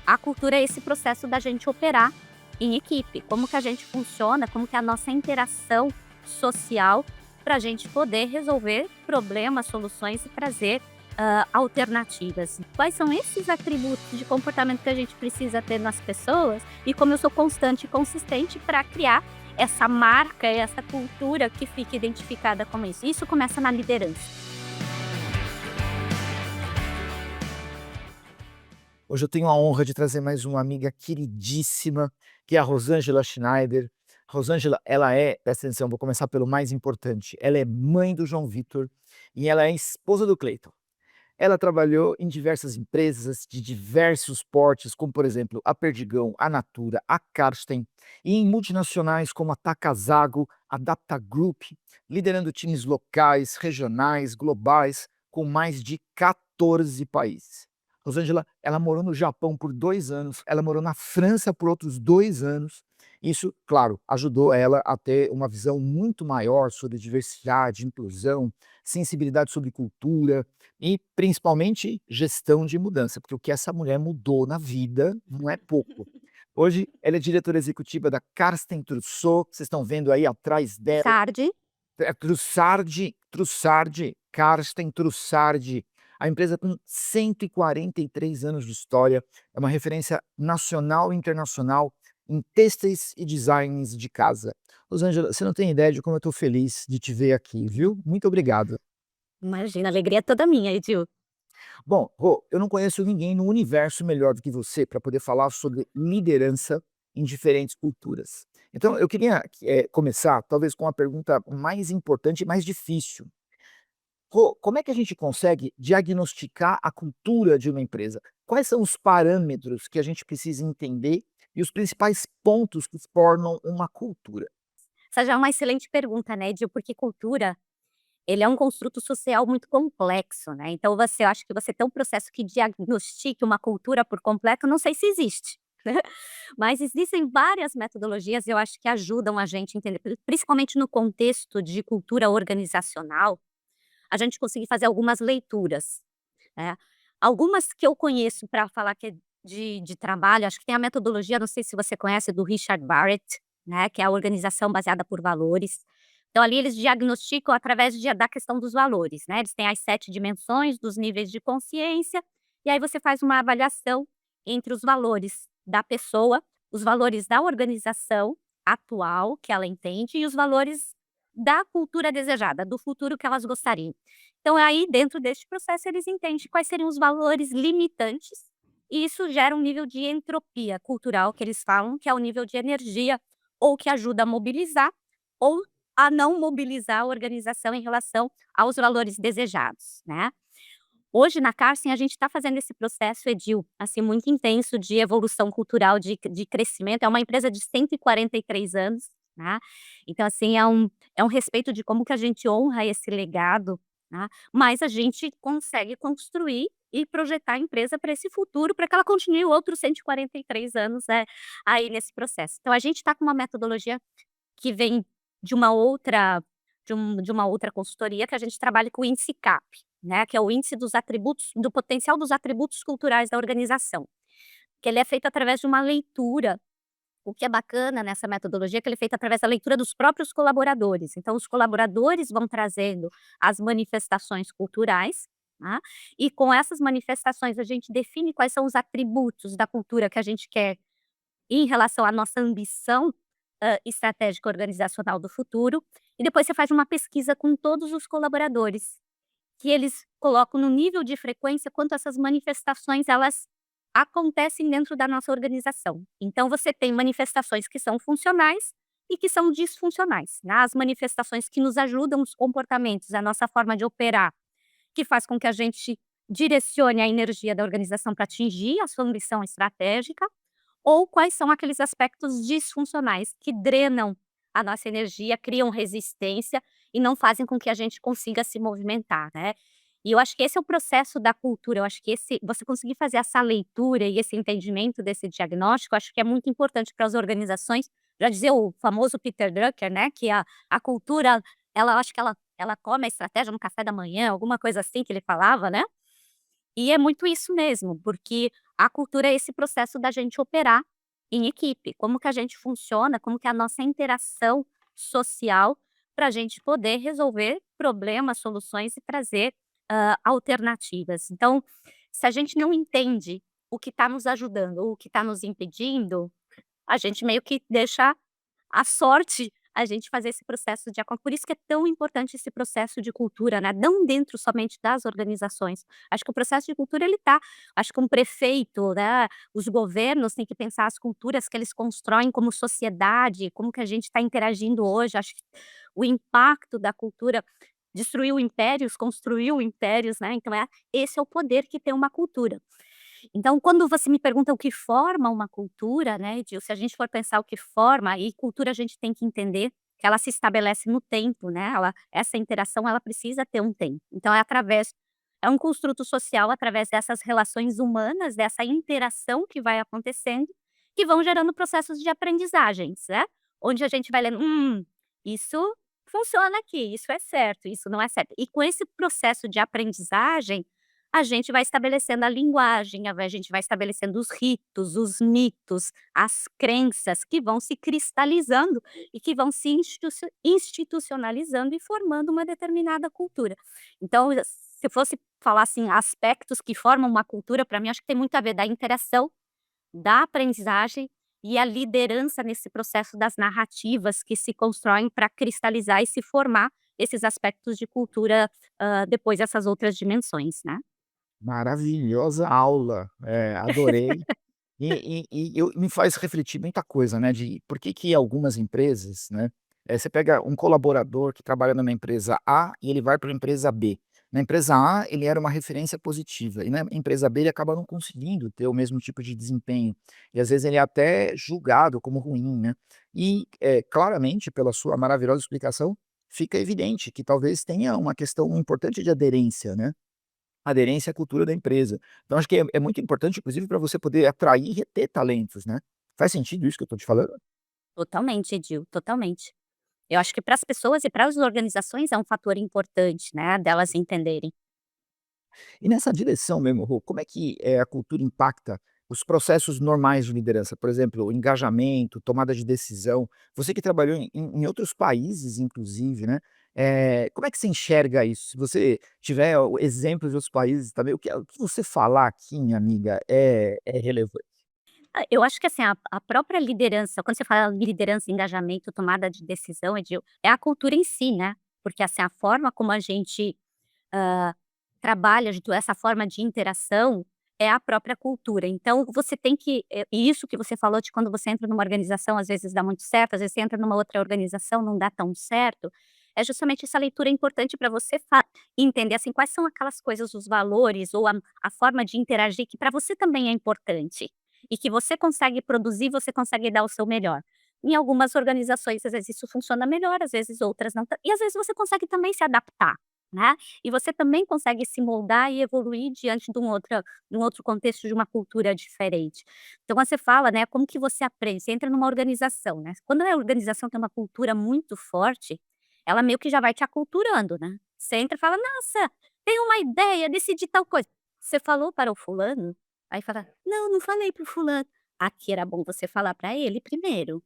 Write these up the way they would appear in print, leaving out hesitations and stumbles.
A cultura é esse processo da gente operar em equipe, como que a gente funciona, como que é a nossa interação social para a gente poder resolver problemas, soluções e trazer alternativas. Quais são esses atributos de comportamento que a gente precisa ter nas pessoas e como eu sou constante e consistente para criar essa marca, essa cultura que fique identificada como isso. Isso começa na liderança. Hoje eu tenho a honra de trazer mais uma amiga queridíssima, que é a Rosângela Schneider. Rosângela, ela é, presta atenção, vou começar pelo mais importante, ela é mãe do João Vitor e ela é esposa do Cleiton. Ela trabalhou em diversas empresas de diversos portes, como por exemplo a Perdigão, a Natura, a Karsten, e em multinacionais como a Takasago, a Dapta Group, liderando times locais, regionais, globais, com mais de 14 países. Rosângela, ela morou no Japão por 2 anos, ela morou na França por outros 2 anos. Isso, claro, ajudou ela a ter uma visão muito maior sobre diversidade, inclusão, sensibilidade sobre cultura, e principalmente gestão de mudança, porque o que essa mulher mudou na vida não é pouco. Hoje ela é diretora executiva da Karsten Trussaux, vocês estão vendo aí atrás dela, Sardi. é Trussardi, Karsten Trussardi. A empresa tem 143 anos de história, é uma referência nacional e internacional em têxteis e designs de casa. Rosângela, você não tem ideia de como eu estou feliz de te ver aqui, viu? Muito obrigado. Imagina, a alegria é toda minha, Edil. Bom, Rô, eu não conheço ninguém no universo melhor do que você para poder falar sobre liderança em diferentes culturas. Então, eu queria começar, talvez, com a pergunta mais importante e mais difícil. Rô, como é que a gente consegue diagnosticar a cultura de uma empresa? Quais são os parâmetros que a gente precisa entender e os principais pontos que formam uma cultura? Essa já é uma excelente pergunta, né, Edil, porque cultura, ele é um construto social muito complexo, né, então você eu acho que você ter um processo que diagnostique uma cultura por completo, não sei se existe, né, mas existem várias metodologias, eu acho que ajudam a gente a entender, principalmente no contexto de cultura organizacional, a gente conseguir fazer algumas leituras, né. Algumas que eu conheço para falar que é de trabalho, acho que tem a metodologia, não sei se você conhece, do Richard Barrett, né, que é a organização baseada por valores. Então ali eles diagnosticam através da questão dos valores, né, eles têm as 7 dimensões dos níveis de consciência, e aí você faz uma avaliação entre os valores da pessoa, os valores da organização atual, que ela entende, e os valores da cultura desejada, do futuro que elas gostariam. Então aí dentro deste processo eles entendem quais seriam os valores limitantes, e isso gera um nível de entropia cultural que eles falam, que é o nível de energia, ou que ajuda a mobilizar, ou a não mobilizar a organização em relação aos valores desejados, né. Hoje na Carsen a gente está fazendo esse processo, Edil, assim, muito intenso de evolução cultural, de crescimento, é uma empresa de 143 anos, né, então assim, é um respeito de como que a gente honra esse legado, né, mas a gente consegue construir e projetar a empresa para esse futuro, para que ela continue outros 143 anos, aí nesse processo. Então a gente está com uma metodologia que vem de uma outra de uma outra consultoria que a gente trabalha com o índice CAP, né, que é o índice dos atributos do potencial dos atributos culturais da organização, que ele é feito através de uma leitura. O que é bacana nessa metodologia é que ele é feito através da leitura dos próprios colaboradores, então os colaboradores vão trazendo as manifestações culturais, tá, e com essas manifestações a gente define quais são os atributos da cultura que a gente quer em relação à nossa ambição, estratégica organizacional do futuro, e depois você faz uma pesquisa com todos os colaboradores, que eles colocam no nível de frequência quanto essas manifestações elas acontecem dentro da nossa organização. Então você tem manifestações que são funcionais e que são disfuncionais, né, as manifestações que nos ajudam, os comportamentos, a nossa forma de operar, que faz com que a gente direcione a energia da organização para atingir a sua ambição estratégica, ou quais são aqueles aspectos disfuncionais que drenam a nossa energia, criam resistência e não fazem com que a gente consiga se movimentar, né. E eu acho que esse é o processo da cultura, eu acho que esse você conseguir fazer essa leitura e esse entendimento desse diagnóstico, acho que é muito importante para as organizações. Já dizia o famoso Peter Drucker, né, que a cultura, ela acho que ela come a estratégia no café da manhã, alguma coisa assim que ele falava, né. E é muito isso mesmo, porque A cultura é esse processo da gente operar em equipe, como que a gente funciona, como que é a nossa interação social para a gente poder resolver problemas, soluções e trazer, alternativas. Então, se a gente não entende o que está nos ajudando ou o que está nos impedindo, a gente meio que deixa a sorte a gente fazer esse processo de por isso que é tão importante esse processo de cultura, né, não dentro somente das organizações. Acho que o processo de cultura ele tá acho que um prefeito, né, os governos têm que pensar as culturas que eles constroem como sociedade, como que a gente está interagindo hoje, acho que o impacto da cultura destruiu impérios, construiu impérios, né, então esse é o poder que tem uma cultura. Então, quando você me pergunta o que forma uma cultura, né, se a gente for pensar o que forma, e cultura a gente tem que entender que ela se estabelece no tempo, né, essa interação ela precisa ter um tempo. Então é um construto social através dessas relações humanas, dessa interação que vai acontecendo, que vão gerando processos de aprendizagens, né, onde a gente vai lendo: isso funciona aqui, isso é certo, isso não é certo". E com esse processo de aprendizagem, a gente vai estabelecendo a linguagem, a gente vai estabelecendo os ritos, os mitos, as crenças que vão se cristalizando e que vão se institucionalizando e formando uma determinada cultura. Então, se eu fosse falar, assim, aspectos que formam uma cultura, para mim, acho que tem muito a ver da interação, da aprendizagem e a liderança nesse processo das narrativas que se constroem para cristalizar e se formar esses aspectos de cultura, depois essas outras dimensões, né. Maravilhosa aula, adorei. E me faz refletir muita coisa, né, de por que que algumas empresas, né, você pega um colaborador que trabalha numa empresa A e ele vai para a empresa B. Na empresa A, ele era uma referência positiva e na empresa B ele acaba não conseguindo ter o mesmo tipo de desempenho, e às vezes ele é até julgado como ruim, né. E, claramente, pela sua maravilhosa explicação, fica evidente que talvez tenha uma questão importante de aderência, né. Aderência à cultura da empresa. Então acho que é muito importante, inclusive, para você poder atrair e reter talentos, né. Faz sentido isso que eu estou te falando? Totalmente, Edil, totalmente. Eu acho que para as pessoas e para as organizações é um fator importante, né, delas entenderem. E nessa direção mesmo, Rô, como é que, a cultura impacta os processos normais de liderança? Por exemplo, o engajamento, tomada de decisão. Você que trabalhou em outros países, inclusive, né, como é que você enxerga isso? Se você tiver exemplos de outros países também, o que você falar aqui, minha amiga, é relevante. Eu acho que assim, a própria liderança, quando você fala liderança, engajamento, tomada de decisão, Edil, é a cultura em si, né, porque assim, a forma como a gente, hã, trabalha essa forma de interação é a própria cultura. Então você tem que e isso que você falou de quando você entra numa organização, às vezes dá muito certo, às vezes você entra numa outra organização, não dá tão certo, é justamente essa leitura importante para você entender, assim, quais são aquelas coisas, os valores ou a forma de interagir que para você também é importante, e que você consegue produzir, você consegue dar o seu melhor. Em algumas organizações, às vezes isso funciona melhor, às vezes outras não, e às vezes você consegue também se adaptar, né, e você também consegue se moldar e evoluir diante de um outro contexto, de uma cultura diferente. Então quando você fala, né, como que você aprende, você entra numa organização, né, quando a organização tem uma cultura muito forte, ela meio que já vai te aculturando, né. Você entra e fala: "Nossa, tenho uma ideia, decidi tal coisa". "Você falou para o fulano?" Aí fala: "Não, não falei para o fulano". "Aqui era bom você falar para ele primeiro".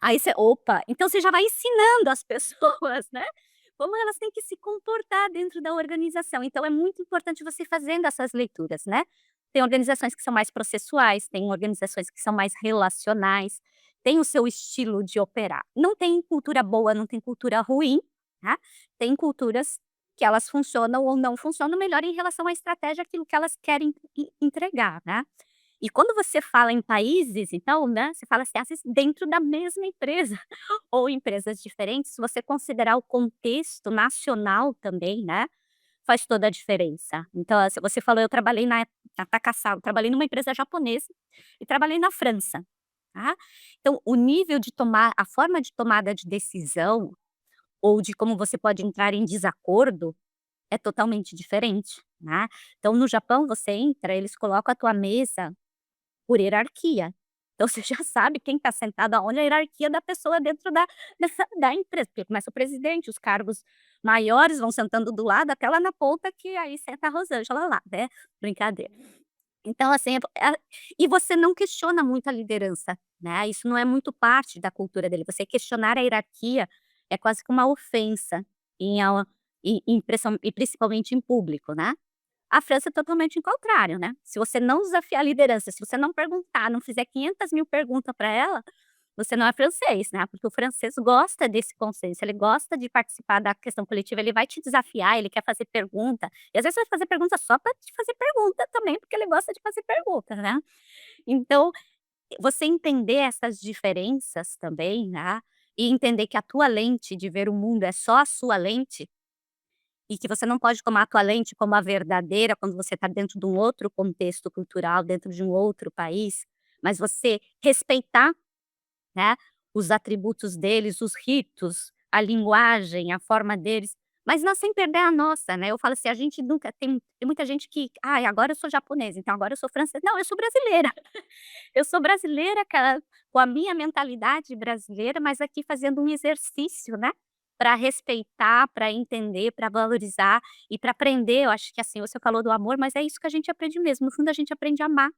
Aí você opa, então você já vai ensinando as pessoas, né, como elas têm que se comportar dentro da organização. Então é muito importante você ir fazendo essas leituras, né. Tem organizações que são mais processuais, tem organizações que são mais relacionais, tem o seu estilo de operar. Não tem cultura boa, não tem cultura ruim, tá. Tem culturas que elas funcionam ou não funcionam melhor em relação à estratégia, aquilo que elas querem entregar, né. E quando você fala em países, então, né, você fala assim, às vezes dentro da mesma empresa ou empresas diferentes, se você considerar o contexto nacional também, né, faz toda a diferença. Então, se você falou, eu trabalhei na Takasago, trabalhei numa empresa japonesa e trabalhei na França, tá. Então o nível de tomar a forma de tomada de decisão, ou de como você pode entrar em desacordo, é totalmente diferente, né. Então no Japão você entra, eles colocam a tua mesa por hierarquia. Então você já sabe quem está sentado aonde, a hierarquia da pessoa dentro da empresa, porque começa o presidente, os cargos maiores vão sentando do lado, até lá na ponta que aí senta a Rosângela lá, né, brincadeira. Então, assim, e você não questiona muito a liderança, né, isso não é muito parte da cultura dele, você questionar a hierarquia é quase que uma ofensa em a e principalmente em público, né. A França é totalmente o contrário, né, se você não desafiar a liderança, se você não perguntar, não fizer 500.000 perguntas para ela, você não é francês, né, porque o francês gosta desse consenso, ele gosta de participar da questão coletiva, ele vai te desafiar, ele quer fazer pergunta, e às vezes vai fazer pergunta só para te fazer pergunta também, porque ele gosta de fazer pergunta, né. Então, você entender essas diferenças também, né, e entender que a tua lente de ver o mundo é só a sua lente, e que você não pode tomar a tua lente como a verdadeira quando você está dentro de um outro contexto cultural, dentro de um outro país, mas você respeitar, né, os atributos deles, os ritos, a linguagem, a forma deles, mas não sem perder a nossa, né. Eu falo assim, a gente nunca tem muita gente que: "Ai, agora eu sou japonesa, então agora eu sou francesa". Não, eu sou brasileira. Eu sou brasileira, com a minha mentalidade brasileira, mas aqui fazendo um exercício, né, para respeitar, para entender, para valorizar e para aprender. Eu acho que, assim, você falou do amor, mas é isso que a gente aprende mesmo. No fundo, a gente aprende a amar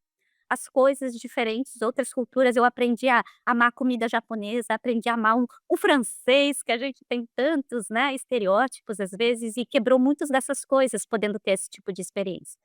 as coisas diferentes, outras culturas. Eu aprendi a amar a comida japonesa, aprendi a amar o francês, que a gente tem tantos, né, estereótipos às vezes, e quebrou muitas dessas coisas podendo ter esse tipo de experiência.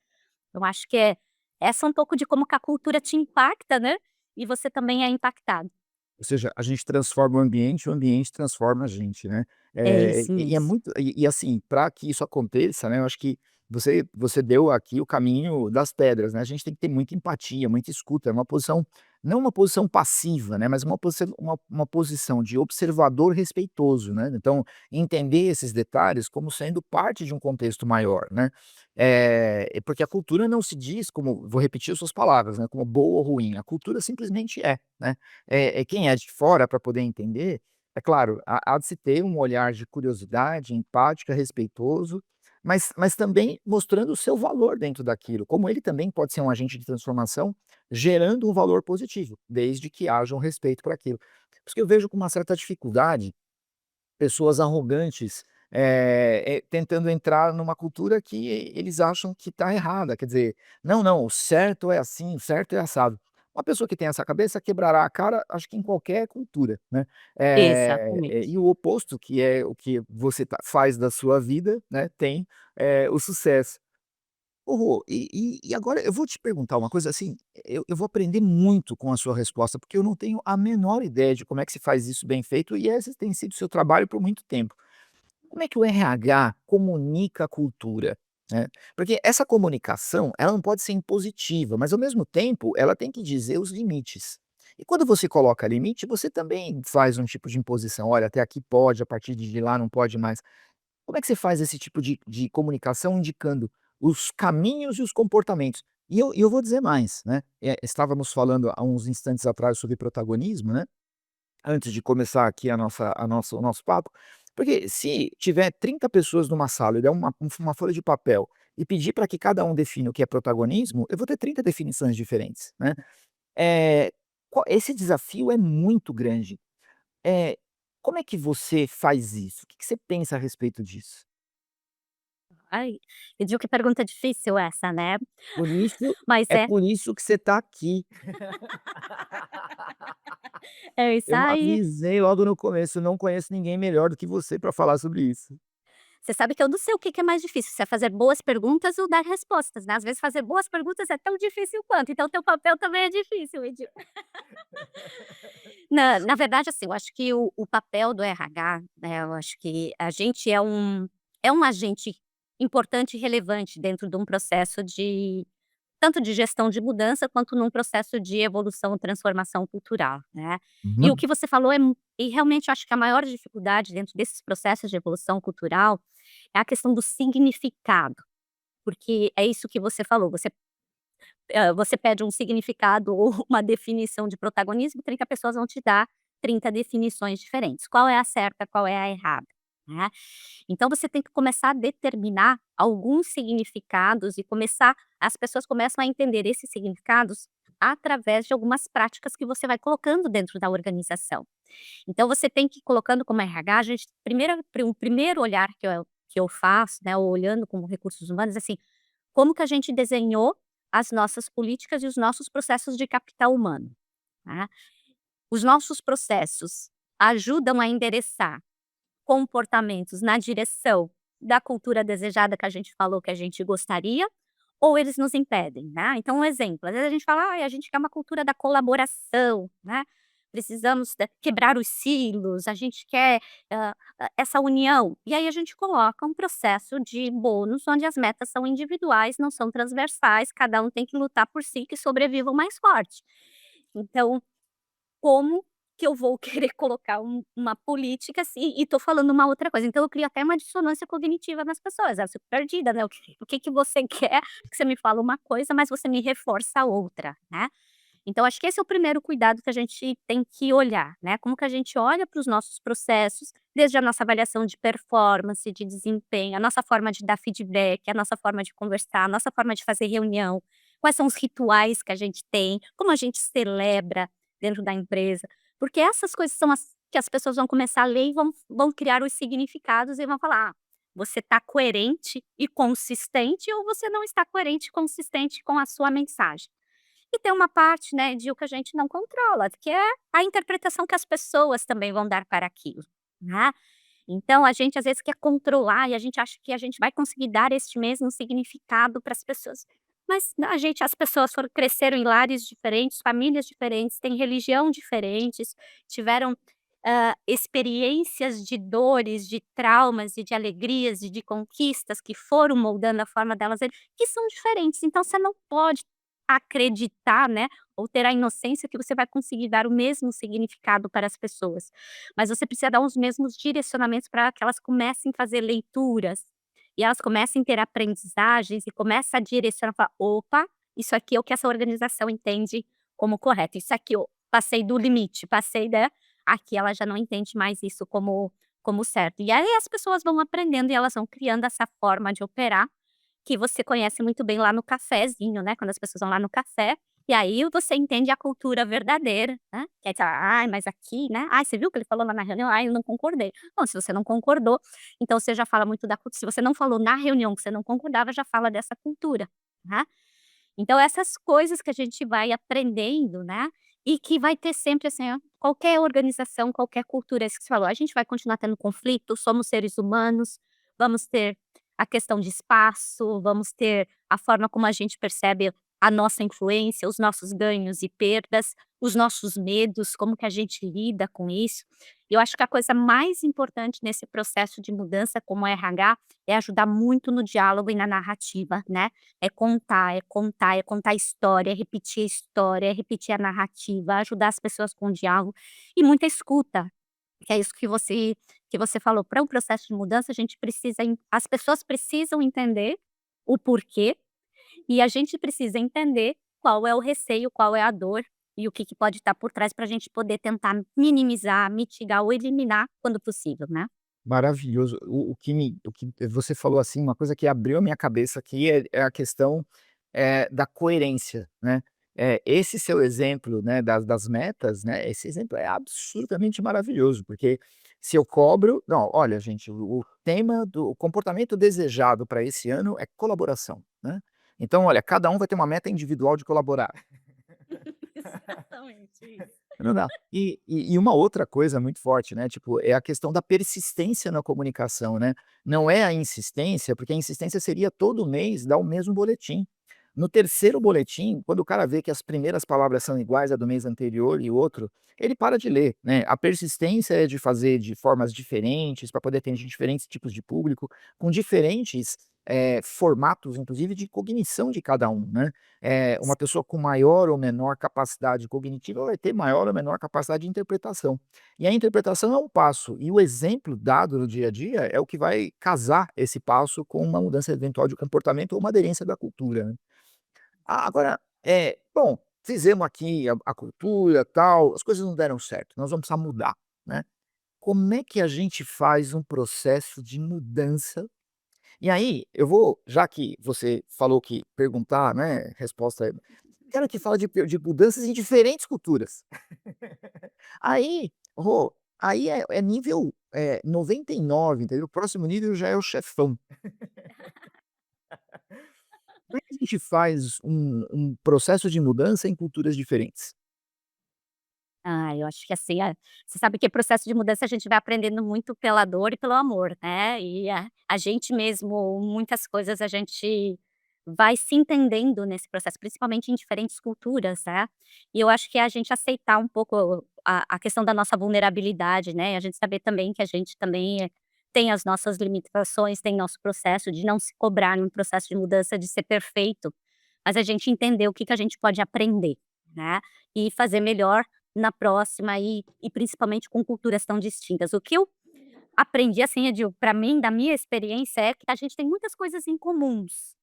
Eu acho que essa é um pouco de como que a cultura te impacta, né, e você também é impactado. Ou seja, a gente transforma o ambiente transforma a gente, né. É isso E é mesmo. muito assim, para que isso aconteça, né, eu acho que você deu aqui o caminho das pedras, né, a gente tem que ter muita empatia, muita escuta, é uma posição não uma posição passiva, né, mas uma posição de observador respeitoso, né, então, entender esses detalhes como sendo parte de um contexto maior, né. Porque a cultura não se diz como vou repetir as suas palavras, né, como boa ou ruim, a cultura simplesmente é, né. Quem é de fora para poder entender, é claro, há de se ter um olhar de curiosidade, empática, respeitoso, mas também mostrando o seu valor dentro daquilo, como ele também pode ser um agente de transformação, gerando um valor positivo, desde que haja um respeito por aquilo. Por isso que eu vejo com uma certa dificuldade pessoas arrogantes, tentando entrar numa cultura que eles acham que está errada, quer dizer: "Não, não, o certo é assim, o certo é assado". Uma pessoa que tem essa cabeça quebrará a cara, acho que em qualquer cultura, né. E Exatamente. o oposto, que é o que você faz da sua vida, né, tem, o sucesso. Ô Rô, e agora eu vou te perguntar uma coisa, assim, eu vou aprender muito com a sua resposta, porque eu não tenho a menor ideia de como é que se faz isso bem feito e esse tem sido o seu trabalho por muito tempo. Como é que o RH comunica a cultura, né? Porque essa comunicação, ela não pode ser impositiva, mas ao mesmo tempo ela tem que dizer os limites. E quando você coloca limite, você também faz um tipo de imposição, olha, até aqui pode, a partir de lá não pode mais. Como é que você faz esse tipo de comunicação indicando os caminhos e os comportamentos? E eu vou dizer mais, né, estávamos falando há uns instantes atrás sobre protagonismo, né, antes de começar aqui o nosso papo, porque se tiver 30 pessoas numa sala e der uma folha de papel e pedir para que cada um defina o que é protagonismo, eu vou ter 30 definições diferentes, né. Eh, esse desafio é muito grande. Eh, como é que você faz isso? O que que você pensa a respeito disso? Ai, eu digo que pergunta difícil essa, né, Por isso mas é é por isso que você está aqui. é isso Eu aí. avisei logo no começo, eu não conheço ninguém melhor do que você para falar sobre isso. Você sabe que eu não sei o que que é mais difícil, se é fazer boas perguntas ou dar respostas, né, às vezes fazer boas perguntas é tão difícil quanto, então o teu papel também é difícil, na verdade, assim, eu acho que o papel do RH, né, eu acho que a gente é um agente importante e relevante dentro de um processo de tanto de gestão de mudança, quanto num processo de evolução, transformação cultural, né. E o Uhum. que você falou e realmente eu acho que a maior dificuldade dentro desses processos de evolução cultural, é a questão do significado, porque é isso que você falou, você pede um significado ou uma definição de protagonismo, 30 pessoas vão te dar 30 definições diferentes. Qual é a certa, qual é a errada, né. Então você tem que começar a determinar alguns significados e começar as pessoas começam a entender esses significados através de algumas práticas que você vai colocando dentro da organização. Então você tem que ir colocando como RH, a gente o primeiro olhar que eu faço, né, olhando como recursos humanos, assim, como que a gente desenhou as nossas políticas e os nossos processos de capital humano, tá. Os nossos processos ajudam a endereçar comportamentos na direção da cultura desejada que a gente falou que a gente gostaria, ou eles nos impedem, né. Então um exemplo, às vezes a gente fala: "Ai, a gente quer uma cultura da colaboração, né, precisamos quebrar os silos, a gente quer, essa união", e aí a gente coloca um processo de bônus onde as metas são individuais, não são transversais, cada um tem que lutar por si, que sobreviva o mais forte. Então como que eu vou querer colocar uma política, assim, e tô falando uma outra coisa, então eu crio até uma dissonância cognitiva nas pessoas, elas ficam perdida, né, o que que você quer, que você me fala uma coisa, mas você me reforça a outra, né. Então acho que esse é o primeiro cuidado que a gente tem que olhar, né, como que a gente olha para os nossos processos, desde a nossa avaliação de performance, de desempenho, a nossa forma de dar feedback, a nossa forma de conversar, a nossa forma de fazer reunião, quais são os rituais que a gente tem, como a gente celebra dentro da empresa, porque essas coisas são as que as pessoas vão começar a ler e vão criar os significados e vão falar: "Ah, você está coerente e consistente ou você não está coerente e consistente com a sua mensagem". E tem uma parte, né, de o que a gente não controla, que é a interpretação que as pessoas também vão dar para aquilo, né. Então a gente às vezes quer controlar e a gente acha que a gente vai conseguir dar este mesmo significado para as pessoas. Mas a gente as pessoas cresceram em lares diferentes, famílias diferentes, têm religião diferentes, tiveram, experiências de dores, de traumas e de alegrias e de conquistas que foram moldando a forma delas que são diferentes. Então você não pode acreditar, né, ou ter a inocência que você vai conseguir dar o mesmo significado para as pessoas. Mas você precisa dar os mesmos direcionamentos para que elas comecem a fazer leituras, e elas comecem a ter aprendizagens e começa a direcionar, falar: "Opa, isso aqui é o que essa organização entende como correto, isso aqui eu passei do limite, passei da aqui ela já não entende mais isso como certo". E aí as pessoas vão aprendendo e elas vão criando essa forma de operar, que você conhece muito bem lá no cafezinho, né, quando as pessoas vão lá no café, e aí você entende a cultura verdadeira, né, que aí você fala: "Ai, mas aqui, né, ai, você viu o que ele falou lá na reunião? Ai, eu não concordei". Bom, se você não concordou, então você já fala muito da cultura. Se você não falou na reunião que você não concordava, já fala dessa cultura, né. Então essas coisas que a gente vai aprendendo, né, e que vai ter sempre, assim, ó, qualquer organização, qualquer cultura, é isso que você falou, a gente vai continuar tendo conflito, somos seres humanos, vamos ter a questão de espaço, vamos ter a forma como a gente percebe a nossa influência, os nossos ganhos e perdas, os nossos medos, como que a gente lida com isso. E eu acho que a coisa mais importante nesse processo de mudança como RH, é ajudar muito no diálogo e na narrativa, né. É contar, é contar, é contar a história, é repetir a história, é repetir a narrativa, ajudar as pessoas com o diálogo e muita escuta, que é isso que você falou. Para um processo de mudança, a gente precisa as pessoas precisam entender o porquê, e a gente precisa entender qual é o receio, qual é a dor e o que que pode estar por trás para a gente poder tentar minimizar, mitigar ou eliminar quando possível, né. Maravilhoso. O que você falou, assim, uma coisa que abriu a minha cabeça aqui é a questão, da coerência, né. Esse seu exemplo, né, das metas, né, esse exemplo é absurdamente maravilhoso, porque se eu cobro não, olha gente, o tema do o comportamento desejado para esse ano é colaboração, né. Então olha, cada um vai ter uma meta individual de colaborar. Exatamente isso. Não dá. E uma outra coisa muito forte, né, tipo, é a questão da persistência na comunicação, né. Não é a insistência, porque a insistência seria todo mês dar o mesmo boletim. No terceiro boletim, quando o cara vê que as primeiras palavras são iguais à do mês anterior e outro, ele para de ler, né. A persistência é de fazer de formas diferentes, para poder atingir diferentes tipos de público, com diferentes, formatos, inclusive de cognição de cada um, né. Uma pessoa com maior ou menor capacidade cognitiva vai ter maior ou menor capacidade de interpretação. E a interpretação é um passo, e o exemplo dado no dia a dia é o que vai casar esse passo com uma mudança eventual de comportamento ou uma aderência da cultura, né. Agora, bom, fizemos aqui a cultura, tal, as coisas não deram certo, nós vamos precisar mudar, né. Como é que a gente faz um processo de mudança e aí, eu vou já que você falou que perguntar, né, resposta é quero que fala de mudanças em diferentes culturas. Aí, Rô, aí é nível, 99, entendeu? O próximo nível já é o chefão. Como é que a gente faz um processo de mudança em culturas diferentes? Ah, eu acho que assim, você sabe que processo de mudança a gente vai aprendendo muito pela dor e pelo amor, né, e a gente mesmo, muitas coisas a gente vai se entendendo nesse processo, principalmente em diferentes culturas, né. E eu acho que é a gente aceitar um pouco a questão da nossa vulnerabilidade, né, a gente saber também que a gente também tem as nossas limitações, tem nosso processo de não se cobrar num processo de mudança de ser perfeito, mas a gente entender o que que a gente pode aprender, né, e fazer melhor na próxima e principalmente com culturas tão distintas. O que eu aprendi, assim, eu digo, pra mim, da minha experiência, é que a gente tem muitas coisas em comuns.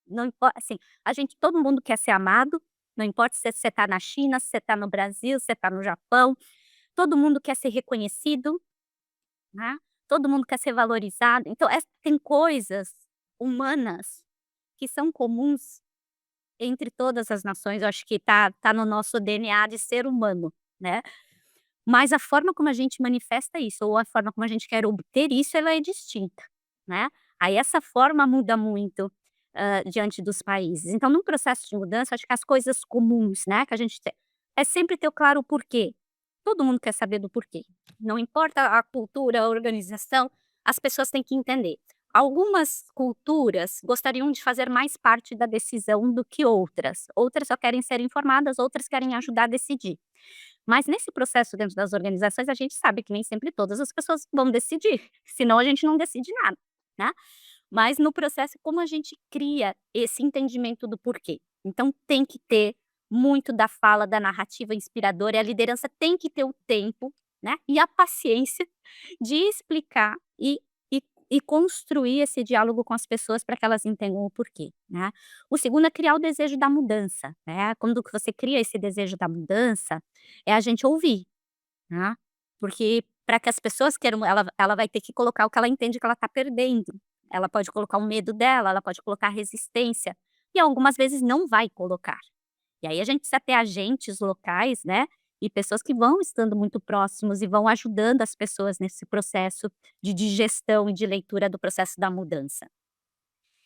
Não importa, assim, a gente todo mundo quer ser amado, não importa se você tá na China, se você tá no Brasil, se você tá no Japão, todo mundo quer ser reconhecido, né, todo mundo quer ser valorizado. Então tem coisas humanas que são comuns entre todas as nações, eu acho que tá no nosso DNA de ser humano, né. Mas a forma como a gente manifesta isso, ou a forma como a gente quer obter isso, ela é distinta, né. Aí essa forma muda muito, diante dos países. Então num processo de mudança, acho que as coisas comuns, né, que a gente tem, é sempre ter claro o porquê. Todo mundo quer saber do porquê. Não importa a cultura, a organização, as pessoas têm que entender. Algumas culturas gostariam de fazer mais parte da decisão do que outras. Outras só querem ser informadas, outras querem ajudar a decidir. Mas nesse processo dentro das organizações, a gente sabe que nem sempre todas as pessoas vão decidir, senão a gente não decide nada, né. Mas no processo, como a gente cria esse entendimento do porquê. Então tem que ter muito da fala, da narrativa inspiradora, e a liderança tem que ter o tempo, né, e a paciência de explicar e construir esse diálogo com as pessoas para que elas entendam o porquê, né. O segundo é criar o desejo da mudança, né, quando que você cria esse desejo da mudança, é a gente ouvir, né, porque para que as pessoas queiram, ela vai ter que colocar o que ela entende que ela está perdendo. Ela pode colocar o medo dela, ela pode colocar resistência, e algumas vezes não vai colocar. E aí a gente precisa ter agentes locais, né, e pessoas que vão estando muito próximos e vão ajudando as pessoas nesse processo de digestão e de leitura do processo da mudança.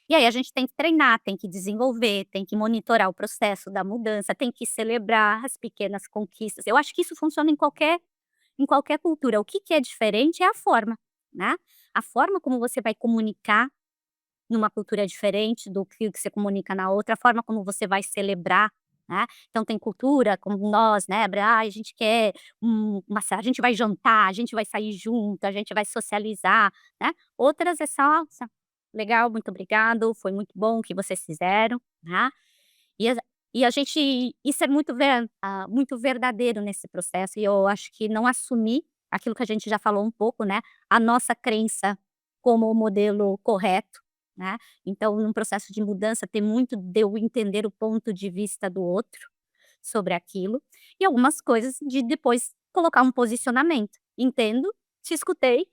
E aí a gente tem que treinar, tem que desenvolver, tem que monitorar o processo da mudança, tem que celebrar as pequenas conquistas. Eu acho que isso funciona em qualquer cultura. O que que é diferente é a forma, né. A forma como você vai comunicar numa cultura diferente do que você comunica na outra, a forma como você vai celebrar, né. Então tem cultura como nós, né, a gente quer a gente vai jantar, a gente vai sair junto, a gente vai socializar, né. Outras é só: "Legal, muito obrigado, foi muito bom o que vocês fizeram", né. E a gente isso é muito verdadeiro nesse processo, e eu acho que não assumir aquilo que a gente já falou um pouco, né, a nossa crença como o modelo correto, né. Então num processo de mudança tem muito de eu entender o ponto de vista do outro sobre aquilo, e algumas coisas de depois colocar um posicionamento. Entendo, te escutei,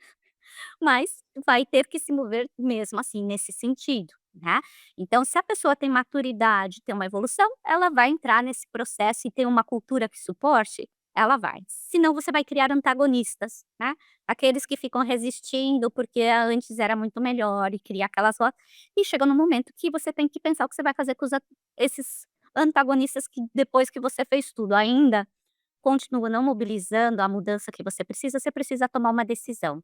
mas vai ter que se mover mesmo assim nesse sentido, né. Então se a pessoa tem maturidade, tem uma evolução, ela vai entrar nesse processo e tem uma cultura que suporte, ela vai. Senão você vai criar antagonistas, né, aqueles que ficam resistindo porque antes era muito melhor e cria aquelas rotas, e chega no momento que você tem que pensar o que você vai fazer com esses antagonistas que depois que você fez tudo ainda continua não mobilizando a mudança que você precisa tomar uma decisão.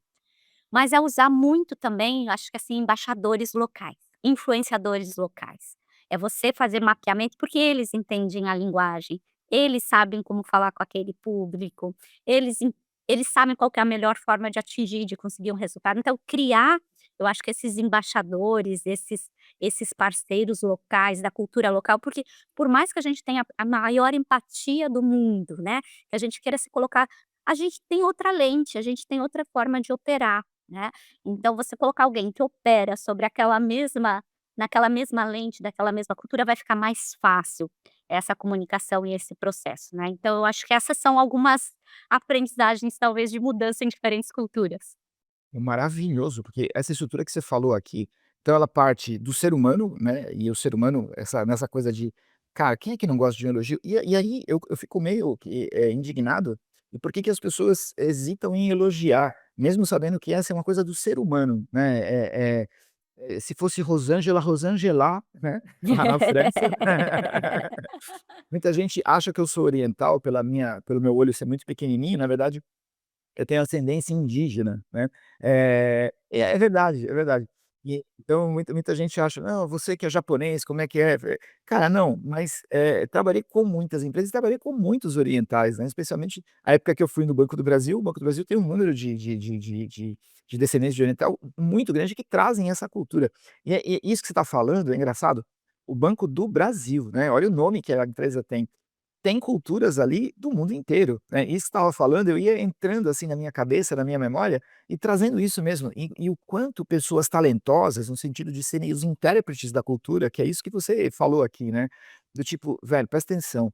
Mas é usar muito também, acho que assim, embaixadores locais, influenciadores locais. É você fazer mapeamento, porque eles entendem a linguagem, eles sabem como falar com aquele público, eles en eles sabem qual que é a melhor forma de atingir, de conseguir um resultado. Então criar, eu acho que esses embaixadores, esses parceiros locais, da cultura local, porque por mais que a gente tenha a maior empatia do mundo, né, que a gente queira se colocar, a gente tem outra lente, a gente tem outra forma de operar, né. Então você colocar alguém que opera sobre aquela mesma naquela mesma lente, daquela mesma cultura, vai ficar mais fácil essa comunicação e esse processo, né. Então eu acho que essas são algumas aprendizagens, talvez, de mudança em diferentes culturas. Maravilhoso, porque essa estrutura que você falou aqui, então ela parte do ser humano, né, e o ser humano nessa coisa de cara, quem é que não gosta de um elogio? E aí eu fico meio que, indignado, e por que que as pessoas hesitam em elogiar, mesmo sabendo que essa é uma coisa do ser humano, né, Se fosse Rosângela, Rosângela, né, lá na França. Muita gente acha que eu sou oriental pelo meu olho ser muito pequenininho, na verdade eu tenho ascendência indígena, né. É verdade, é verdade. E então muita gente acha: "Não, você que é japonês, como é que é?" Cara, não, mas, trabalhei com muitas empresas, trabalhei com muitos orientais, né, especialmente a época que eu fui no Banco do Brasil. O Banco do Brasil tem um número de descendentes de oriental muito grande que trazem essa cultura. E isso que você está falando é engraçado, o Banco do Brasil, né, olha o nome que a empresa tem. Tem culturas ali do mundo inteiro, né. Isso que você estava falando, eu ia entrando, assim, na minha cabeça, na minha memória, e trazendo isso mesmo. E o quanto pessoas talentosas, no sentido de serem os intérpretes da cultura, que é isso que você falou aqui, né, do tipo: "Velho, presta atenção,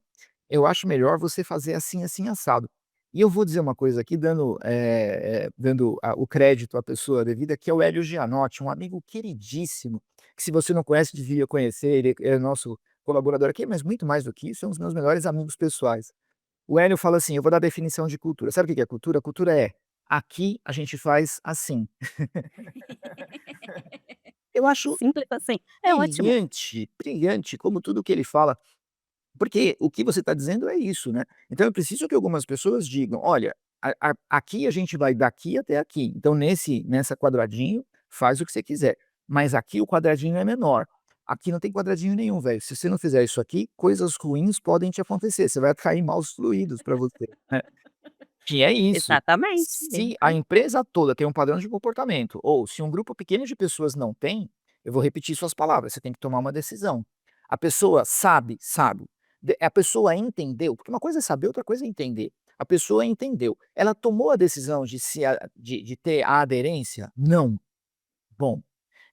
eu acho melhor você fazer assim, assim, assado". E eu vou dizer uma coisa aqui, dando o crédito à pessoa devida, que é o Hélio Gianotti, um amigo queridíssimo, que se você não conhece, devia conhecer. Ele é nosso colaborador aqui, mas muito mais do que isso, é um dos meus melhores amigos pessoais. O Hélio fala assim: "Eu vou dar a definição de cultura". Sabe o que que é cultura? Cultura é: aqui a gente faz assim. Eu acho Simples assim. É ótimo. brilhante, brilhante como tudo que ele fala, porque o que você está dizendo é isso, né. Então eu preciso que algumas pessoas digam: "Olha, aqui a gente vai daqui até aqui, então nessa quadradinho, faz o que você quiser, mas aqui o quadradinho é menor. Aqui não tem quadradinho nenhum, velho. Se você não fizer isso aqui, coisas ruins podem te acontecer, você vai atrair maus fluidos para você", né. Que é isso. Exatamente, Se a exatamente. empresa toda tem um padrão de comportamento, ou se um grupo pequeno de pessoas não tem, eu vou repetir suas palavras, você tem que tomar uma decisão. A pessoa sabe, sabe. A pessoa entendeu, porque uma coisa é saber, outra coisa é entender. A pessoa entendeu. Ela tomou a decisão de ter a aderência? Não. Bom,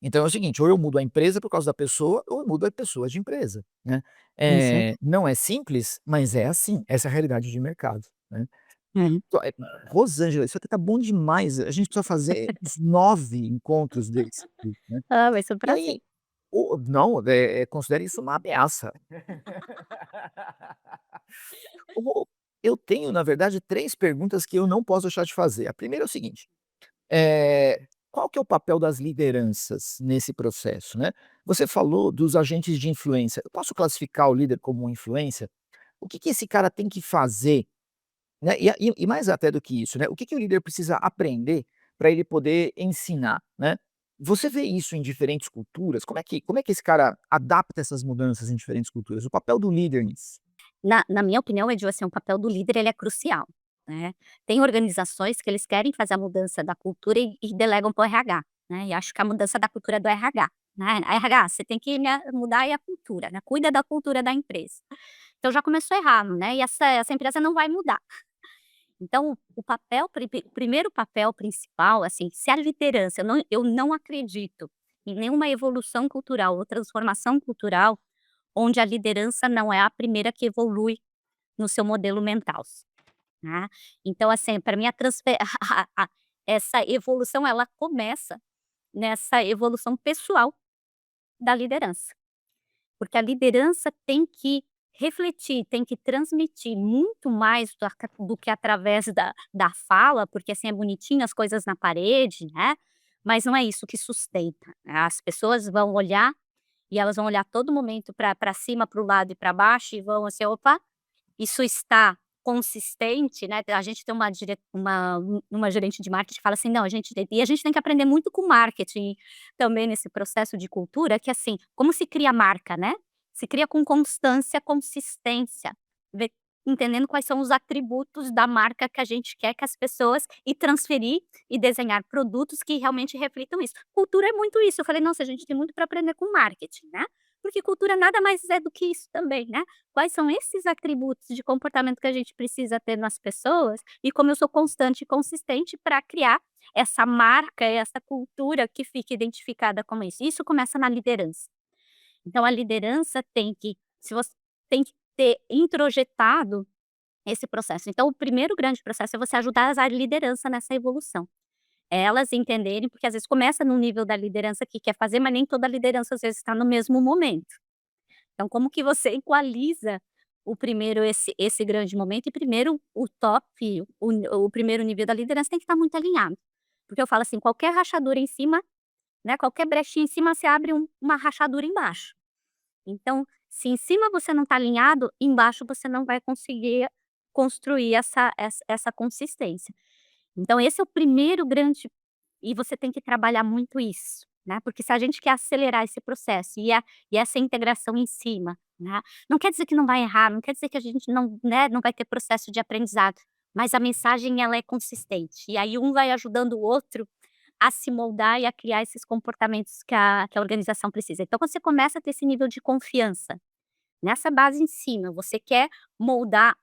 então é o seguinte, ou eu mudo a empresa por causa da pessoa, ou eu mudo a pessoa de empresa, né. Isso. Não é simples, mas é assim, essa é a realidade de mercado, né. Uhum. To eh, Rosângela, isso aqui tá bom demais, a gente precisa fazer uns 9 encontros desses, né. Ah, vai ser um E prazer. aí, não, considere isso uma ameaça. O Eu tenho, na verdade, 3 perguntas que eu não posso deixar de fazer. A primeira é o seguinte: qual que é o papel das lideranças nesse processo, né? Você falou dos agentes de influência. Eu posso classificar o líder como uma influência? O que que esse cara tem que fazer, né? E mais até do que isso, né? O que que o líder precisa aprender para ele poder ensinar, né? Você vê isso em diferentes culturas? Como é que esse cara adapta essas mudanças em diferentes culturas? O papel do líder nisso. Na minha opinião, Edil, assim, o papel do líder ele é crucial, né. Tem organizações que eles querem fazer a mudança da cultura e delegam para o RH, né, e acho que a mudança da cultura é do RH, né. RH, você tem que mudar aí a cultura, né, cuida da cultura da empresa. Então já começou errado, né, e essa empresa não vai mudar. Então o primeiro papel principal, assim, se a liderança eu não acredito em nenhuma evolução cultural ou transformação cultural, onde a liderança não é a primeira que evolui no seu modelo mental, né. Então, assim, para mim a transfe a essa evolução ela começa nessa evolução pessoal da liderança, porque a liderança tem que refletir, tem que transmitir muito mais do que através da fala, porque, assim, é bonitinho as coisas na parede, né, mas não é isso que sustenta. As pessoas vão olhar e elas vão olhar a todo momento para cima, para o lado e para baixo e vão assim: "Opa, isso está consistente", né, a gente tem uma gerente de marketing que fala assim: "Não, a gente tem que aprender muito com marketing também nesse processo de cultura, que assim, como se cria marca, né, se cria com constância, consistência, ve entendendo quais são os atributos da marca que a gente quer que as pessoas e transferir e desenhar produtos que realmente reflitam isso. Cultura é muito isso", eu falei: "Nossa, a gente tem muito para aprender com marketing, né, porque cultura nada mais é do que isso também, né, quais são esses atributos de comportamento que a gente precisa ter nas pessoas e como eu sou constante e consistente para criar essa marca, essa cultura que fique identificada como isso. Isso começa na liderança. Então a liderança se você tem que ter introjetado esse processo. Então o primeiro grande processo é você ajudar a liderança nessa evolução. É elas entenderem, porque às vezes começa no nível da liderança que quer fazer, mas nem toda liderança às vezes está no mesmo momento. Então como que você equaliza esse grande momento e primeiro o top, o primeiro nível da liderança tem que estar muito alinhado. Porque eu falo assim, qualquer rachadura em cima né, qualquer brechinha em cima você abre uma rachadura embaixo. Então, se em cima você não está alinhado, embaixo você não vai conseguir construir essa consistência. Então esse é o primeiro grande e você tem que trabalhar muito isso, né, porque se a gente quer acelerar esse processo e essa integração em cima, né, não quer dizer que não vai errar, não quer dizer que a gente não, né, não vai ter processo de aprendizado, mas a mensagem ela é consistente, e aí um vai ajudando o outro a se moldar e a criar esses comportamentos que a organização precisa. Então quando você começa a ter esse nível de confiança, nessa base em cima, você quer moldar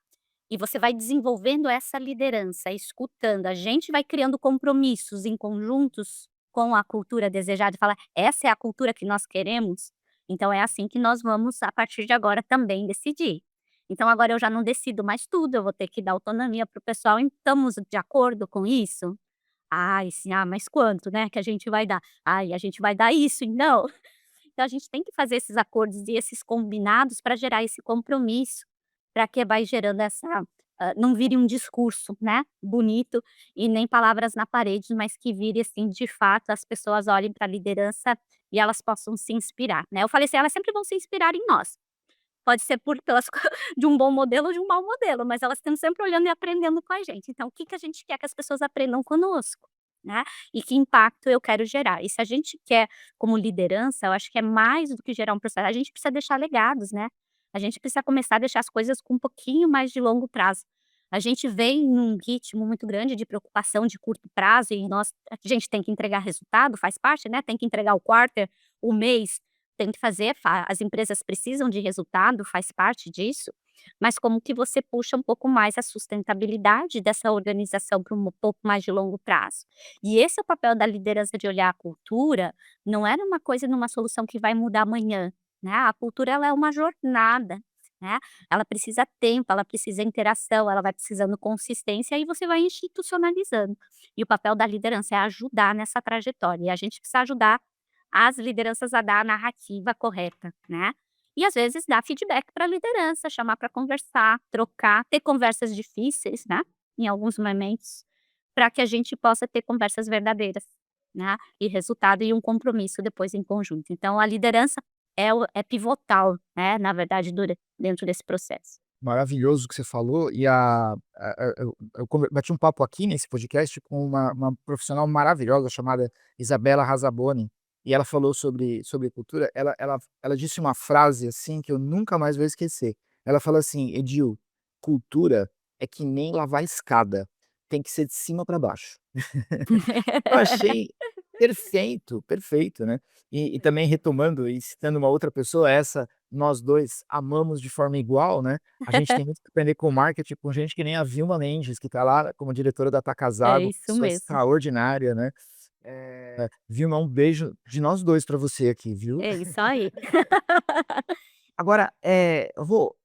e você vai desenvolvendo essa liderança, escutando, a gente vai criando compromissos em conjuntos com a cultura desejada e fala: "Essa é a cultura que nós queremos, então é assim que nós vamos, a partir de agora, também decidir. Então agora eu já não decido mais tudo, eu vou ter que dar autonomia para o pessoal, estamos de acordo com isso? Ai, sim, ah, mas quanto, né, que a gente vai dar? Ai, a gente vai dar isso, então". Então a gente tem que fazer esses acordos e esses combinados para gerar esse compromisso, para que vai gerando essa não vire um discurso, né, bonito e nem palavras na parede, mas que vire, assim, de fato, as pessoas olhem para a liderança e elas possam se inspirar, né. Eu falei assim: "Elas sempre vão se inspirar em nós". Pode ser por pelas de um bom modelo ou de um mau modelo, mas elas estão sempre olhando e aprendendo com a gente. Então o que que a gente quer que as pessoas aprendam conosco, né, e que impacto eu quero gerar. E se a gente quer como liderança, eu acho que é mais do que gerar um processo, a gente precisa deixar legados, né. A gente precisa começar a deixar as coisas com um pouquinho mais de longo prazo. A gente vem num ritmo muito grande de preocupação de curto prazo e nós a gente tem que entregar resultado, faz parte, né, tem que entregar o quarter, o mês, tem que fazer, as empresas precisam de resultado, faz parte disso, mas como que você puxa um pouco mais a sustentabilidade dessa organização para um pouco mais de longo prazo. E esse é o papel da liderança de olhar a cultura, não é numa coisa, numa solução que vai mudar amanhã, né, a cultura ela é uma jornada, né, ela precisa tempo, ela precisa interação, ela vai precisando consistência e você vai institucionalizando. E o papel da liderança é ajudar nessa trajetória, e a gente precisa ajudar as lideranças a dar a narrativa correta, né. E às vezes dar feedback para a liderança, chamar para conversar, trocar, ter conversas difíceis, né, em alguns momentos, para que a gente possa ter conversas verdadeiras, né, e resultado e um compromisso depois em conjunto. Então a liderança é pivotal, né, na verdade dentro desse processo. Maravilhoso o que você falou e eu bati um papo aqui nesse podcast com uma profissional maravilhosa chamada Isabela Razaboni, e ela falou sobre cultura, ela disse uma frase, assim, que eu nunca mais vou esquecer. Ela falou assim: "Edil, cultura é que nem lavar escada, tem que ser de cima para baixo". Eu achei perfeito, perfeito, né. E também retomando e citando uma outra pessoa, essa nós 2 amamos de forma igual, né. A gente tem muito que aprender com marketing, com gente que nem a Vilma Mendes, que tá lá como diretora da Tá É Casado, isso pessoa mesmo, extraordinária, né. Vilma, um beijo de nós 2 pra você aqui, viu. é isso aí. Agora, Rô,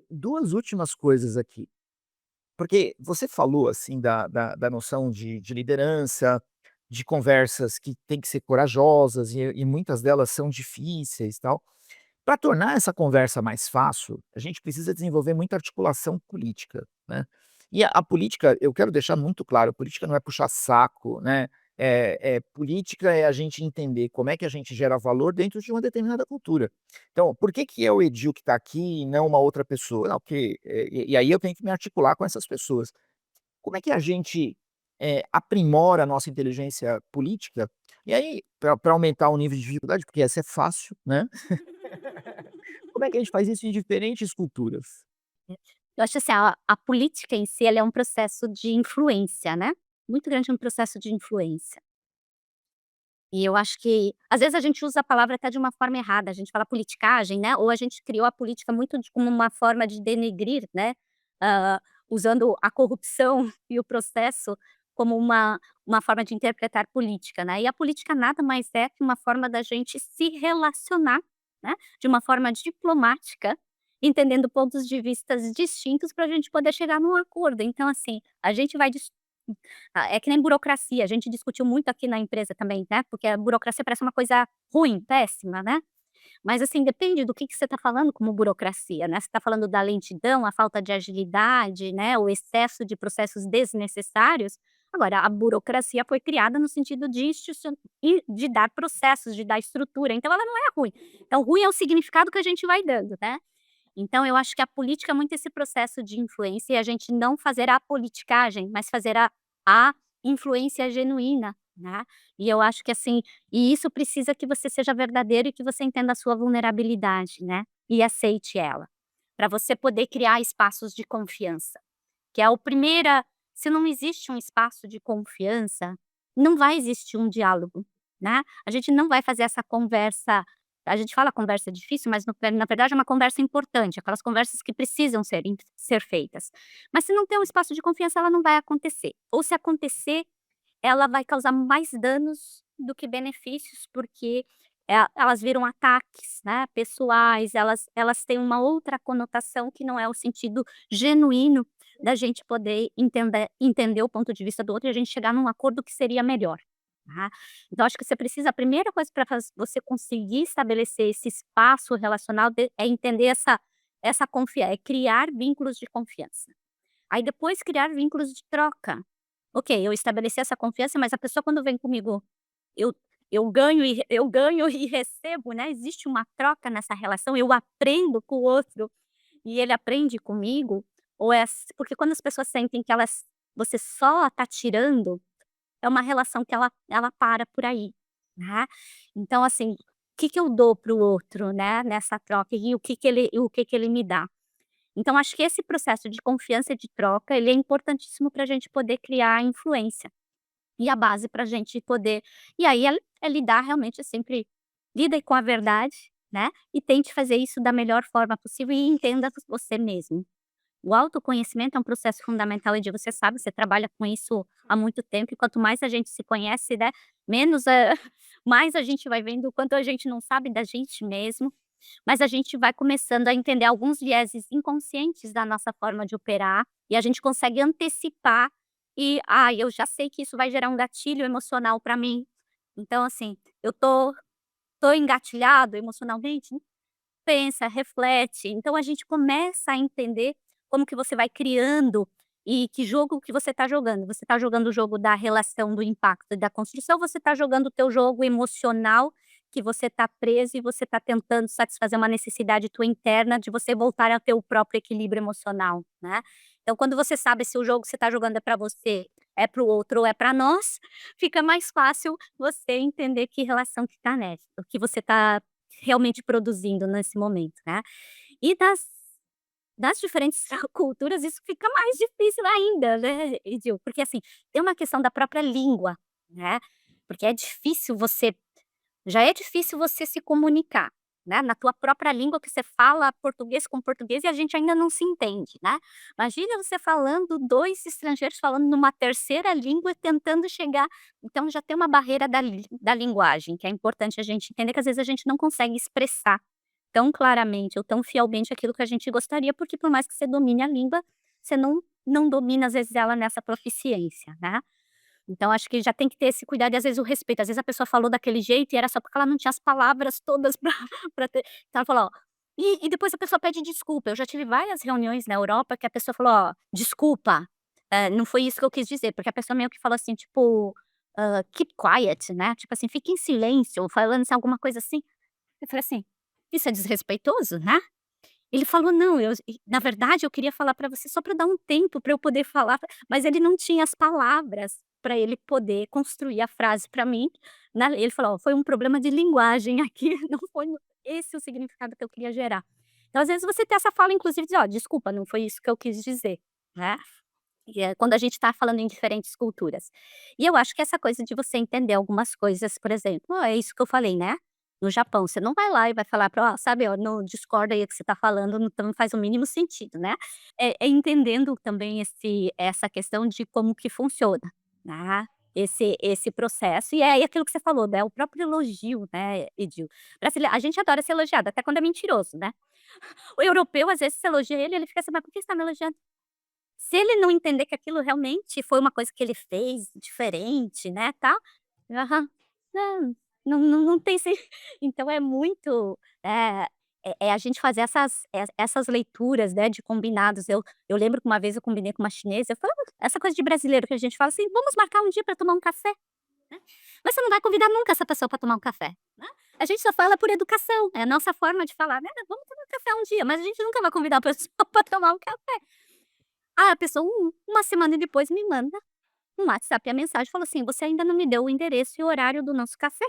2 últimas coisas aqui. Porque você falou, assim, da noção de liderança, de conversas que têm que ser corajosas e muitas delas são difíceis, tal. Para tornar essa conversa mais fácil, a gente precisa desenvolver muita articulação política, né. E a política, eu quero deixar muito claro, política não é puxar saco, né, política é a gente entender como é que a gente gera valor dentro de uma determinada cultura. Então, por que que é o Edil que está aqui e não uma outra pessoa? Não, porque, e aí eu tenho que me articular com essas pessoas. Como é que a gente, aprimora a nossa inteligência política? E aí, para aumentar o nível de dificuldade, porque essa é fácil, né, como é que a gente faz isso em diferentes culturas? Eu acho assim, a política em si ela é um processo de influência, né, muito grande, um processo de influência. E eu acho que, às vezes, a gente usa a palavra até de uma forma errada, a gente fala politicagem, né, ou a gente criou a política muito de como uma forma de denegrir, né, hã, usando a corrupção e o processo como uma forma de interpretar política, né. E a política nada mais é que uma forma da gente se relacionar, né, de uma forma diplomática, entendendo pontos de vistas distintos para a gente poder chegar num acordo. Então, assim, a gente vai é que nem burocracia, a gente discutiu muito aqui na empresa também, né, porque a burocracia parece uma coisa ruim, péssima, né, mas assim, depende do que você está falando como burocracia, né, você está falando da lentidão, a falta de agilidade, né, o excesso de processos desnecessários, Agora, a burocracia foi criada no sentido de de dar processos, de dar estrutura, então ela não é ruim. Então ruim é o significado que a gente vai dando, né. Então eu acho que a política é muito esse processo de influência e a gente não fazer a politicagem, mas fazer a influência genuína, né. E eu acho que assim, e isso precisa que você seja verdadeiro e que você entenda a sua vulnerabilidade, né, e aceite ela, para você poder criar espaços de confiança, que é o primeira se não existe um espaço de confiança, não vai existir um diálogo, né. A gente não vai fazer essa conversa, a gente fala conversa difícil, mas no na verdade é uma conversa importante, aquelas conversas que precisam ser feitas. Mas se não tem um espaço de confiança, ela não vai acontecer. Ou se acontecer, ela vai causar mais danos do que benefícios, porque, elas viram ataques, né, pessoais, elas têm uma outra conotação que não é o sentido genuíno da gente poder entender o ponto de vista do outro e a gente chegar num acordo que seria melhor, tá. Então acho que você precisa, a primeira coisa para você conseguir estabelecer esse espaço relacional é entender é criar vínculos de confiança. Aí depois criar vínculos de troca. Ok, eu estabeleci essa confiança, mas a pessoa quando vem comigo, eu eu ganho e recebo, né, existe uma troca nessa relação, eu aprendo com o outro e ele aprende comigo, ou porque quando as pessoas sentem que você só tá tirando, é uma relação que ela para por aí, né. Então assim, o que que eu dou para o outro, né, nessa troca e o que que ele me dá. Então acho que esse processo de confiança e de troca, ele é importantíssimo para a gente poder criar influência, e a base para a gente poder e aí é lidar realmente sempre lida com a verdade, né, e tente fazer isso da melhor forma possível e entenda você mesmo. O autoconhecimento é um processo fundamental e você sabe, você trabalha com isso há muito tempo e quanto mais a gente se conhece, né, menos, mais a gente vai vendo o quanto a gente não sabe da gente mesmo, mas a gente vai começando a entender alguns vieses inconscientes da nossa forma de operar, e a gente consegue antecipar e: "Ah, eu já sei que isso vai gerar um gatilho emocional para mim, então assim, eu tô engatilhado emocionalmente". Pensa, reflete, então a gente começa a entender como que você vai criando e que jogo que você está jogando. Você está jogando o jogo da relação, do impacto e da construção, ou você está jogando o teu jogo emocional, que você está preso e você está tentando satisfazer uma necessidade tua interna de você voltar a ter o próprio equilíbrio emocional, né. Então quando você sabe se o jogo que você está jogando é para você, é para o outro ou é para nós, fica mais fácil você entender que relação que tá nessa, o que você está realmente produzindo nesse momento, né. E das diferentes culturas isso fica mais difícil ainda, né, Edil, porque assim, tem uma questão da própria língua, né, porque já é difícil você se comunicar, né, na tua própria língua que você fala português com português e a gente ainda não se entende, né. Imagina você falando 2 estrangeiros falando numa terceira língua tentando chegar, então já tem uma barreira da linguagem, que é importante a gente entender que às vezes a gente não consegue expressar tão claramente ou tão fielmente aquilo que a gente gostaria, porque por mais que você domine a língua, você não domina às vezes ela nessa proficiência, né. Então acho que já tem que ter esse cuidado e às vezes o respeito, às vezes a pessoa falou daquele jeito e era só porque ela não tinha as palavras todas pra ter, então ela falou: "Ó", depois a pessoa pede desculpa, eu já tive várias reuniões na Europa que a pessoa falou: "Ó, desculpa, não foi isso que eu quis dizer", porque a pessoa meio que falou assim, tipo, "keep quiet", né, tipo assim, "fique em silêncio", falando assim alguma coisa assim. Eu falei assim: "Isso é desrespeitoso, né?" Ele falou: "Não, na verdade eu queria falar pra você só pra dar um tempo pra eu poder falar", mas ele não tinha as palavras pra ele poder construir a frase pra mim, né, ele falou: "Ó, foi um problema de linguagem aqui, não foi esse o significado que eu queria gerar". Então às vezes você ter essa fala inclusive de: "Ó, desculpa, não foi isso que eu quis dizer", né. E é quando a gente tá falando em diferentes culturas. E eu acho que essa coisa de você entender algumas coisas, por exemplo, é isso que eu falei, né, no Japão, você não vai lá e vai falar para "Ó, sabe, ó, não discorda aí o que você tá falando, não faz o mínimo sentido", né. É entendendo também essa questão de como que funciona, né, esse processo. E é aí aquilo que você falou, né, o próprio elogio, né, Edil. A gente adora ser elogiado, até quando é mentiroso, né. O europeu, às vezes, você elogia ele, ele fica assim: "Mas por que você tá me elogiando?" Se ele não entender que aquilo realmente foi uma coisa que ele fez diferente, né, tal, aham, não, não tem então é muito, eh, é a gente fazer essas leituras, né, de combinados. Eu lembro que uma vez eu combinei com uma chinesa, eu falei: "Ah", essa coisa de brasileiro que a gente fala assim: "Vamos marcar um dia para tomar um café", né. Mas você não vai convidar nunca essa pessoa para tomar um café, né. A gente só fala por educação, é a nossa forma de falar, né: "Vamos tomar um café um dia", mas a gente nunca vai convidar a pessoa para tomar um café. Ah, a pessoa uma semana depois me manda no WhatsApp a mensagem, falou assim: "Você ainda não me deu o endereço e o horário do nosso café".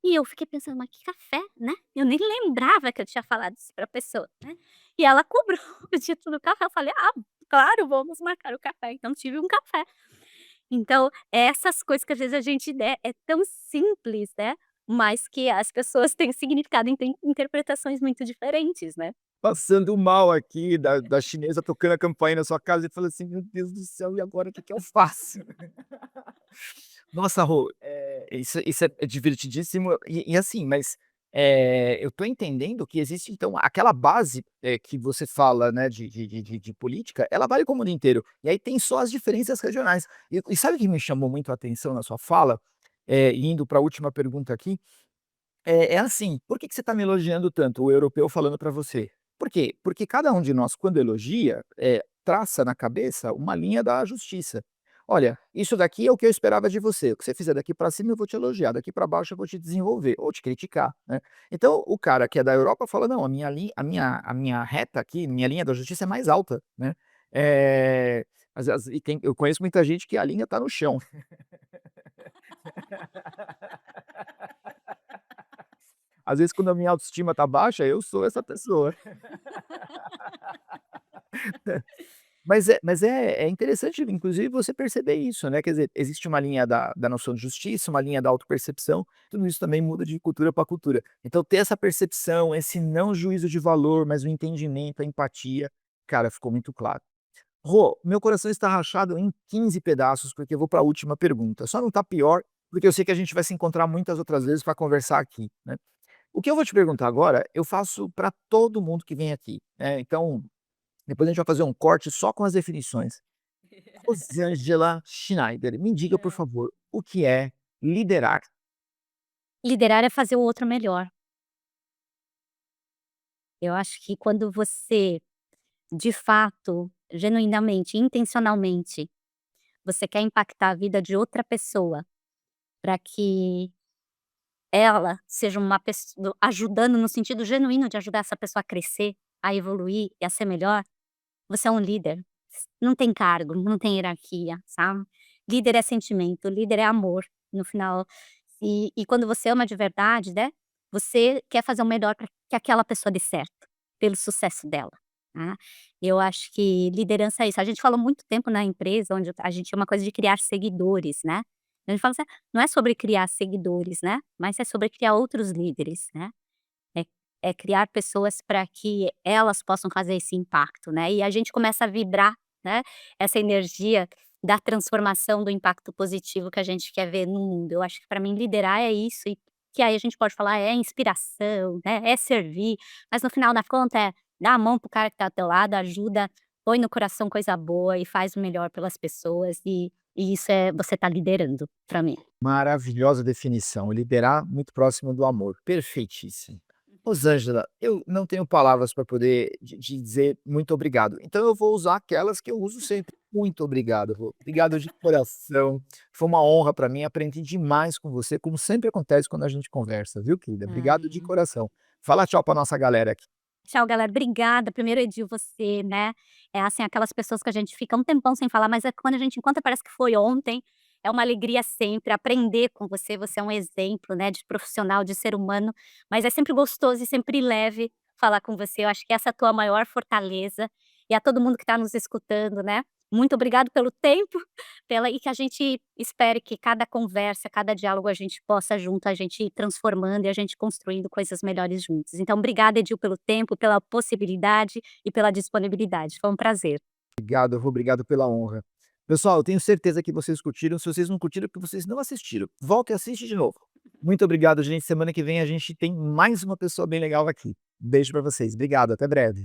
E eu fiquei pensando: "Mas que café?", né, eu nem lembrava que eu tinha falado isso pra pessoa, né. E ela cobrou o título do café, eu falei: "Ah, claro, vamos marcar o café", então tive um café. Então, essas coisas que às vezes a gente, né, é tão simples, né, mas que as pessoas têm significado e têm interpretações muito diferentes, né. Passando mal aqui da chinesa tocando a campainha na sua casa e falando assim: "Meu Deus do céu, e agora o que que eu faço?" Nossa, Rô, isso é divertidíssimo e assim, mas, eu tô entendendo que existe então aquela base, que você fala, né, de política, ela vale para o mundo inteiro, e aí tem só as diferenças regionais. E sabe o que me chamou muito a atenção na sua fala, indo para a última pergunta aqui, é assim, por que que você está me elogiando tanto, o europeu falando para você? Por quê? Porque cada um de nós quando elogia, traça na cabeça uma linha da justiça. "Olha, isso daqui é o que eu esperava de você, o que você fizer daqui para cima eu vou te elogiar, daqui para baixo eu vou te desenvolver ou te criticar", né. Então o cara que é da Europa fala: "Não, a minha reta aqui, minha linha da justiça é mais alta", né. Eh, eu conheço muita gente que a linha está no chão. Às vezes quando a minha autoestima tá baixa, eu sou essa pessoa. Mas é interessante, inclusive, você perceber isso, né, quer dizer, existe uma linha da noção de justiça, uma linha da autopercepção, tudo isso também muda de cultura para cultura. Então ter essa percepção, esse não juízo de valor, mas o entendimento, a empatia, cara, ficou muito claro. Rô, meu coração está rachado em 15 pedaços, porque eu vou para a última pergunta. Só não tá pior, porque eu sei que a gente vai se encontrar muitas outras vezes para conversar aqui, né. O que eu vou te perguntar agora, eu faço para todo mundo que vem aqui, né, então depois a gente vai fazer um corte só com as definições. Rosângela Schneider, me diga, por É. favor, o que é liderar? Liderar é fazer o outro melhor. Eu acho que quando você, de fato, genuinamente, intencionalmente, você quer impactar a vida de outra pessoa, para que ela seja uma pessoa ajudando no sentido genuíno de ajudar essa pessoa a crescer, a evoluir e a ser melhor, você é um líder. Não tem cargo, não tem hierarquia, sabe. Líder é sentimento, líder é amor, no final. E quando você ama de verdade, né, você quer fazer o melhor para que aquela pessoa dê certo, pelo sucesso dela, né. Eu acho que liderança é isso. A gente falou muito tempo na empresa onde a gente tinha uma coisa de criar seguidores, né. A gente fala assim: "Ah, não é sobre criar seguidores, né, mas é sobre criar outros líderes, né". É é criar pessoas para que elas possam fazer esse impacto, né, e a gente começa a vibrar, né, essa energia da transformação, do impacto positivo que a gente quer ver no mundo. Eu acho que para mim liderar é isso e que aí a gente pode falar é inspiração, né, é servir, mas no final da conta é dar a mão para o cara que está ao teu lado, ajuda, põe no coração coisa boa e faz o melhor pelas pessoas e isso é você tá liderando, para mim. Maravilhosa definição, liderar muito próximo do amor, perfeitíssimo. Rosângela, eu não tenho palavras para poder te dizer muito obrigado, então eu vou usar aquelas que eu uso sempre. Muito obrigado, Rô. Obrigado de coração, foi uma honra para mim, aprendi demais com você, como sempre acontece quando a gente conversa, viu, querida? Obrigado de Ai. coração. Fala tchau para nossa galera aqui. Tchau, galera. Obrigada. Primeiro, Edil, você, né, é assim, aquelas pessoas que a gente fica um tempão sem falar, mas é quando a gente encontra parece que foi ontem. É uma alegria sempre aprender com você. Você é um exemplo, né, de profissional, de ser humano, mas é sempre gostoso e sempre leve falar com você. Eu acho que essa é a tua maior fortaleza. E a todo mundo que está nos escutando, né, muito obrigado pelo tempo, pela e que a gente espere que cada conversa, cada diálogo a gente possa junto, a gente ir transformando e a gente construindo coisas melhores juntos. Então obrigada, Edil, pelo tempo, pela possibilidade e pela disponibilidade. Foi um prazer. Obrigado, Rô, obrigado pela honra. Pessoal, eu tenho certeza que vocês curtiram, se vocês não curtiram é porque vocês não assistiram. Volta e assiste de novo. Muito obrigado, gente, semana que vem a gente tem mais uma pessoa bem legal aqui. Beijo para vocês, obrigado, até breve.